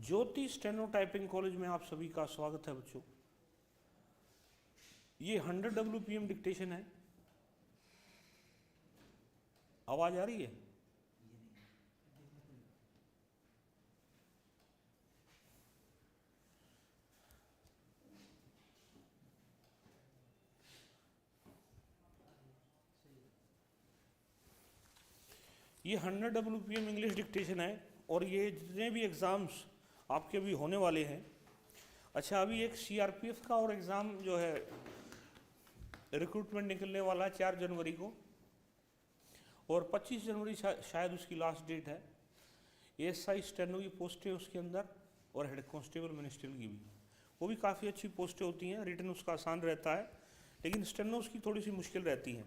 ज्योति steno typing college में आप सभी का स्वागत है बच्चों। ये 100 WPM डिक्टेशन है। आवाज आ रही है? ये 100 WPM इंग्लिश डिक्टेशन है और ये जितने भी एग्ज़ाम्स आपके अभी होने वाले हैं। अच्छा, अभी एक CRPF का और एग्ज़ाम जो है रिक्रूटमेंट निकलने वाला है 4 जनवरी को, और 25 जनवरी शायद उसकी लास्ट डेट है। ASI स्टेनो की पोस्टें उसके अंदर, और हेड कांस्टेबल मिनिस्ट्रियल की भी, वो भी काफ़ी अच्छी पोस्टें होती हैं। रिटन उसका आसान रहता है, लेकिन स्टेनो उसकी थोड़ी सी मुश्किल रहती है।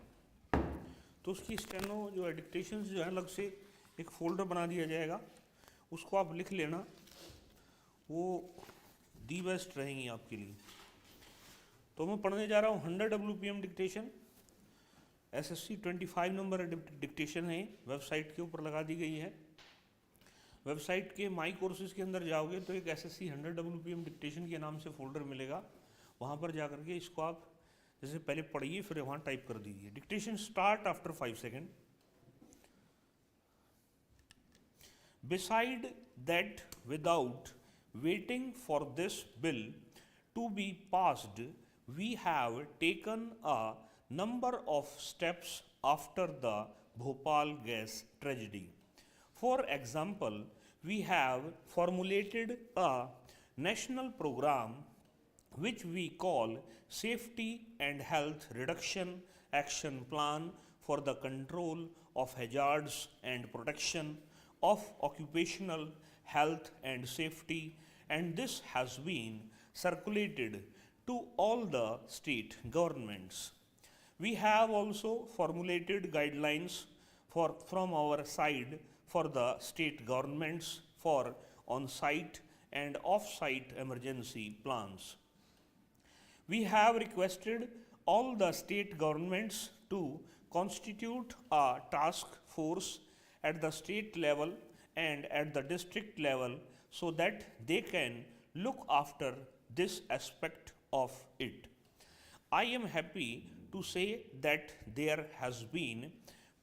तो उसकी स्टेनो जो है डिक्टेशंस जो है अलग से एक फ़ोल्डर बना दिया जाएगा, उसको आप लिख लेना, वो दी बेस्ट रहेंगी आपके लिए। तो मैं पढ़ने जा रहा हूँ 100 WPM dictation. SSC 25 number dictation है, वेबसाइट के ऊपर लगा दी गई है। वेबसाइट के माई कोर्सेज़ के अंदर जाओगे तो एक SSC 100 WPM डिक्टेशन के नाम से फ़ोल्डर मिलेगा। वहाँ पर जा करके इसको आप जैसे पहले पढ़िए, फिर वहाँ टाइप कर दीजिए। Dictation start after 5 second. Beside that, without waiting for this bill to be passed, we have taken a number of steps after the Bhopal gas tragedy. For example, we have formulated a national program which we call Safety and Health Reduction Action Plan for the Control of Hazards and Protection of Occupational Health and Safety, and this has been circulated to all the state governments. We have also formulated guidelines from our side for the state governments for on-site and off-site emergency plans. We have requested all the state governments to constitute a task force at the state level and at the district level so that they can look after this aspect of it. I am happy to say that there has been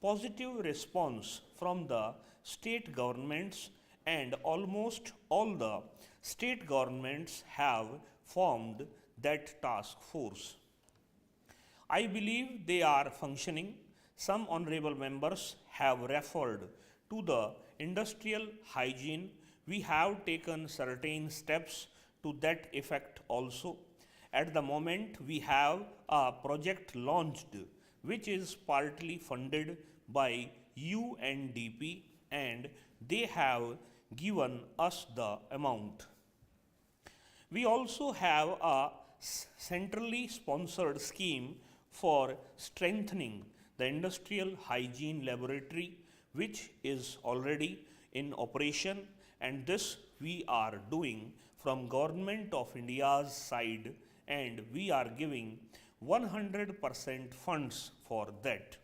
positive response from the state governments, and almost all the state governments have formed that task force. I believe they are functioning. Some honorable members have referred to the industrial hygiene. We have taken certain steps to that effect also. At the moment, we have a project launched which is partly funded by UNDP, and they have given us the amount. We also have a centrally sponsored scheme for strengthening the industrial hygiene laboratory, which is already in operation, and this we are doing from Government of India's side, and we are giving 100% funds for that.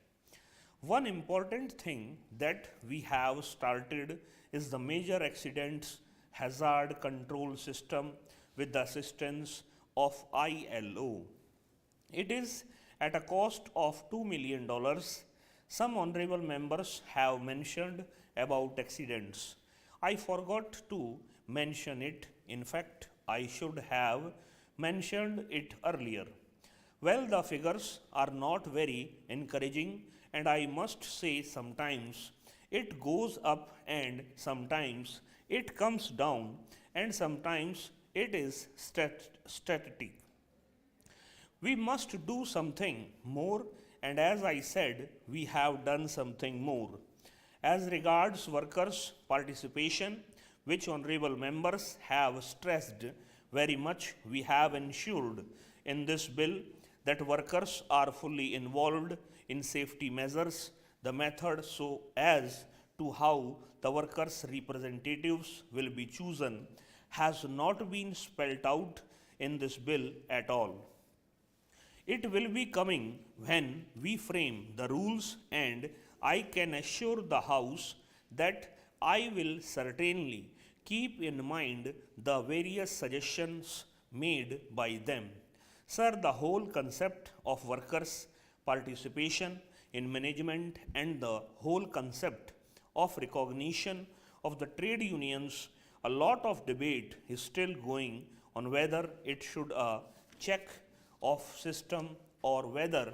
One important thing that we have started is the major accidents hazard control system with the assistance of ILO. It is at a cost of $2 million. Some honorable members have mentioned about accidents. I forgot to mention it. In fact, I should have mentioned it earlier. Well, the figures are not very encouraging, and I must say sometimes it goes up and sometimes it comes down, and sometimes it is static. We must do something more, and as I said, we have done something more. As regards workers' participation, which honorable members have stressed very much, we have ensured in this bill that workers are fully involved in safety measures. The method so as to how the workers' representatives will be chosen has not been spelled out in this bill at all. It will be coming when we frame the rules, and I can assure the House that I will certainly keep in mind the various suggestions made by them. Sir, the whole concept of workers' participation in management and the whole concept of recognition of the trade unions, a lot of debate is still going on whether it should a check of system or whether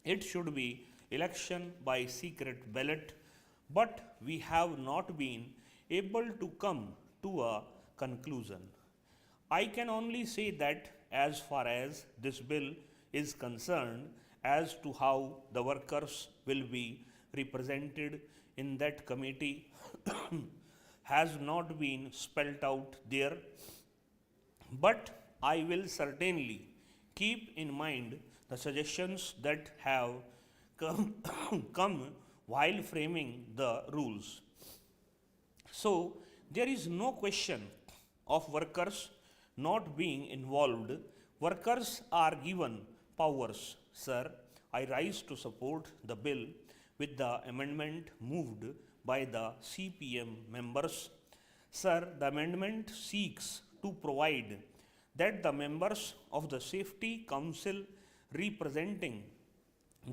it should be election by secret ballot, but we have not been able to come to a conclusion. I can only say that as far as this bill is concerned, as to how the workers will be represented in that committee has not been spelt out there, but I will certainly keep in mind the suggestions that have come, come while framing the rules. So, there is no question of workers not being involved. Workers are given powers. Sir, I rise to support the bill with the amendment moved by the CPM members. Sir, the amendment seeks to provide that the members of the Safety Council representing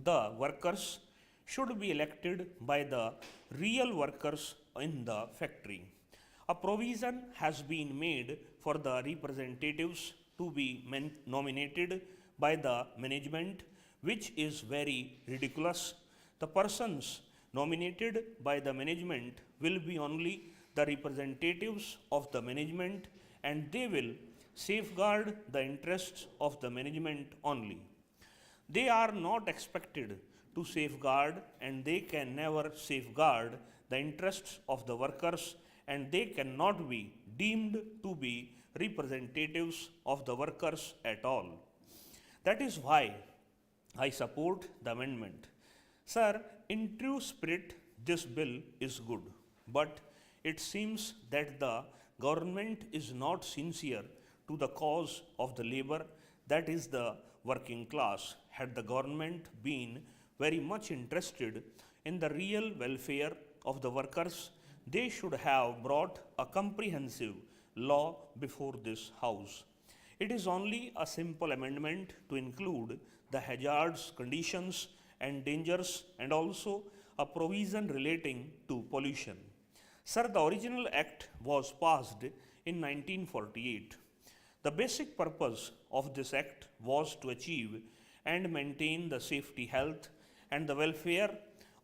the workers should be elected by the real workers in the factory. A provision has been made for the representatives to be nominated by the management, which is very ridiculous. The persons nominated by the management will be only the representatives of the management, and they will safeguard the interests of the management only. They are not expected to safeguard, and they can never safeguard the interests of the workers, and they cannot be deemed to be representatives of the workers at all. That is why I support the amendment. Sir, in true spirit, this bill is good, but it seems that the government is not sincere to the cause of the labor, that is the working class. Had the government been very much interested in the real welfare of the workers, they should have brought a comprehensive law before this House. It is only a simple amendment to include the hazards, conditions, and dangers, and also a provision relating to pollution. Sir, the original act was passed in 1948. The basic purpose of this act was to achieve and maintain the safety, health, and the welfare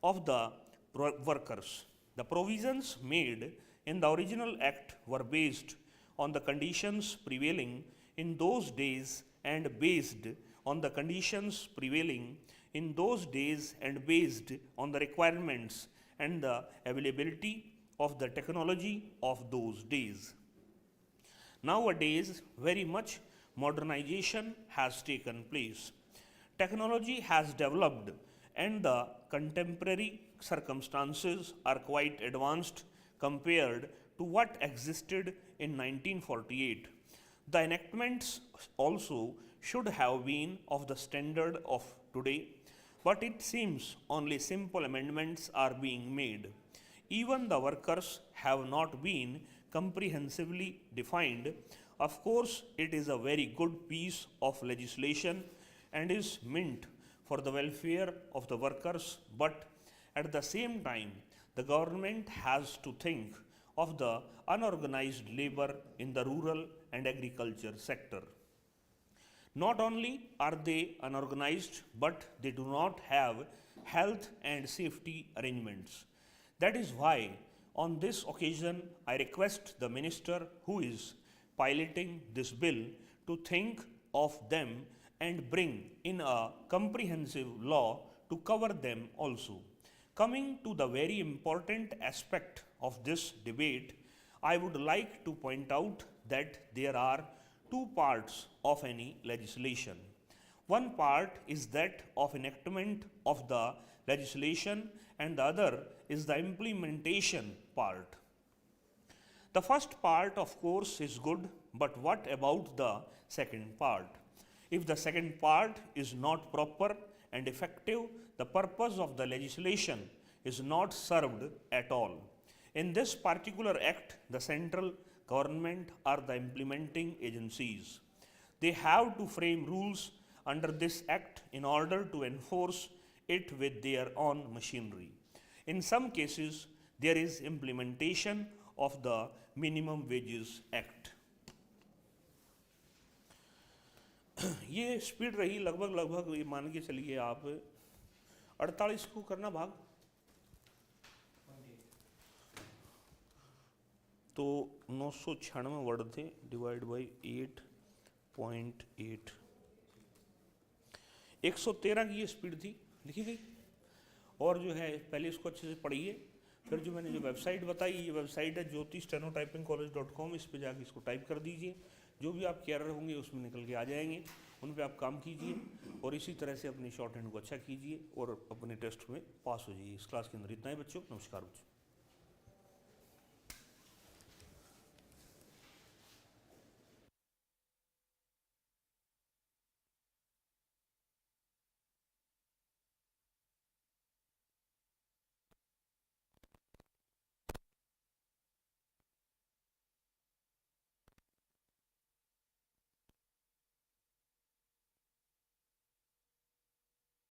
of the workers. The provisions made in the original act were based on the conditions prevailing in those days and based on the conditions prevailing in those days and based on the requirements and the availability of the technology of those days. Nowadays, very much modernization has taken place. Technology has developed, and the contemporary circumstances are quite advanced compared to what existed in 1948. The enactments also should have been of the standard of today, but it seems only simple amendments are being made. Even the workers have not been comprehensively defined. Of course, it is a very good piece of legislation and is meant for the welfare of the workers, but at the same time, the government has to think of the unorganized labor in the rural and agriculture sector. Not only are they unorganized, but they do not have health and safety arrangements. That is why, on this occasion, I request the minister who is piloting this bill to think of them and bring in a comprehensive law to cover them also. Coming to the very important aspect of this debate, I would like to point out that there are two parts of any legislation. One part is that of enactment of the legislation, and the other is the implementation part. The first part, of course, is good, but what about the second part? If the second part is not proper and effective, the purpose of the legislation is not served at all. In this particular act, the central government are the implementing agencies. They have to frame rules under this act in order to enforce it with their own machinery. In some cases, there is implementation of the Minimum Wages Act. ये speed रही लगभग ये मान के चलिए आप 48 को करना भाग तो 996 वर्ड थे डिवाइड बाई 8.8 113 की ये स्पीड थी लिखी गई। और जो है पहले इसको अच्छे से पढ़िए, फिर जो मैंने जो वेबसाइट बताई ये वेबसाइट है ज्योति stenotypingcollege.com, इस पे जाके इसको टाइप कर दीजिए, जो भी आपके एरर होंगे उसमें निकल के आ जाएंगे, उन पे आप काम कीजिए और इसी तरह से अपनी शॉर्ट हैंड को अच्छा कीजिए और अपने टेस्ट में पास हो जाइए। इस क्लास के अंदर इतना ही बच्चों, नमस्कार बच्चों।